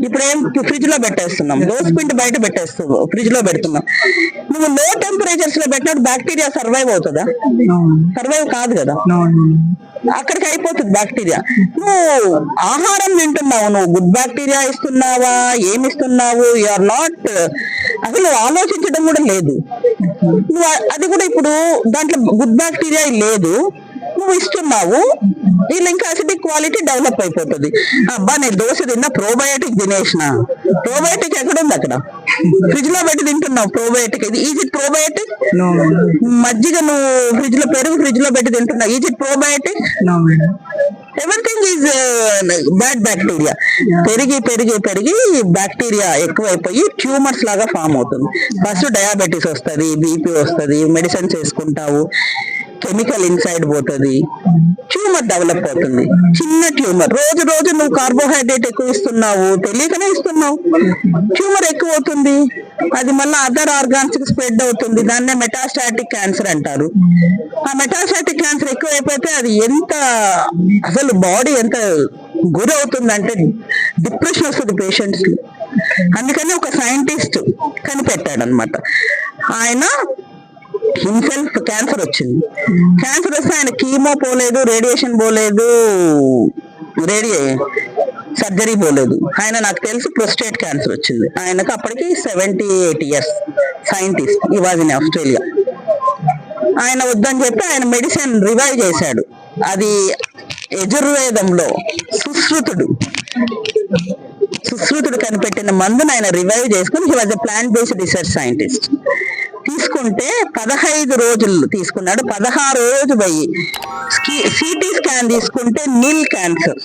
ఇప్పుడు ఏం ఫ్రిడ్జ్ లో పెట్టేస్తున్నాం, దోశ పిండి బయట పెట్టేస్తున్నాం, ఫ్రిడ్జ్ లో పెడుతున్నాం. నువ్వు లో టెంపరేచర్స్ లో పెట్టినప్పుడు బ్యాక్టీరియా సర్వైవ్ అవుతుందా? సర్వైవ్ కాదు కదా, అక్కడికి అయిపోతుంది బ్యాక్టీరియా. నువ్వు ఆహారం తింటున్నావు, నువ్వు గుడ్ బ్యాక్టీరియా ఇస్తున్నావా, ఏమి ఇస్తున్నావు, యు ఆర్ నాట్, అసలు నువ్వు ఆలోచించడం కూడా లేదు. నువ్వు అది కూడా ఇప్పుడు దాంట్లో గుడ్ బ్యాక్టీరియా లేదు, నువ్వు ఇస్తున్నావు, వీళ్ళు ఇంకా అసిడిక్ క్వాలిటీ డెవలప్ అయిపోతుంది. అబ్బా నేను దోశ తిన్నా, ప్రోబయోటిక్ తినేసిన, ప్రోబయోటిక్ ఎక్కడ ఉంది? అక్కడ ఫ్రిడ్జ్ లో పెట్టి తింటున్నావు ప్రోబయోటిక్. Is it probiotic? మజ్జిగ నువ్వు ఫ్రిడ్జ్ లో, పెరుగు ఫ్రిడ్జ్ లో పెట్టి తింటున్నావు, is it probiotic? Everything is bad bacteria. పెరిగి పెరిగి పెరిగి బ్యాక్టీరియా ఎక్కువైపోయి ట్యూమర్స్ లాగా ఫామ్ అవుతుంది. ఫస్ట్ డయాబెటీస్ వస్తుంది, బీపీ వస్తుంది, మెడిసిన్స్ వేసుకుంటావు, కెమికల్ ఇన్సైడ్ పోతుంది, ట్యూమర్ డెవలప్ అవుతుంది. చిన్న ట్యూమర్, రోజు రోజు నువ్వు కార్బోహైడ్రేట్ ఎక్కువ ఇస్తున్నావు, తెలియకనే ఇస్తున్నావు, ట్యూమర్ ఎక్కువ అవుతుంది. అది మళ్ళీ అదర్ ఆర్గాన్స్ కి స్ప్రెడ్ అవుతుంది. దాన్నే మెటాస్టాటిక్ క్యాన్సర్ అంటారు. ఆ మెటాస్టాటిక్ క్యాన్సర్ ఎక్కువ అయిపోతే అది ఎంత, అసలు బాడీ ఎంత గురి అవుతుందంటే డిప్రెషన్ వస్తుంది పేషెంట్స్ కి. అందుకని ఒక సైంటిస్ట్ కనిపెట్టాడు అనమాట. ఆయన హిమ్సెల్ఫ్ క్యాన్సర్ వచ్చింది. క్యాన్సర్ వస్తే ఆయన కీమో పోలేదు, రేడియేషన్ పోలేదు, సర్జరీ పోలేదు. ఆయన నాకు తెలిసి ప్రొస్టేట్ క్యాన్సర్ వచ్చింది. ఆయనకు అప్పటికి 78 years. సైంటిస్ట్, ఈ వాజ్ ఇన్ ఆస్ట్రేలియా. ఆయన వద్దని చెప్పి ఆయన మెడిసిన్ రివైవ్ చేశాడు. అది యజుర్వేదంలో సుశ్రుతుడు కనిపెట్టిన మందును ఆయన రివైవ్ చేసుకుని he was a plant based research scientist. తీసుకుంటే 15 రోజులు తీసుకున్నాడు. 16వ రోజు పోయి సిటీ స్కాన్ తీసుకుంటే నిల్ క్యాన్సర్.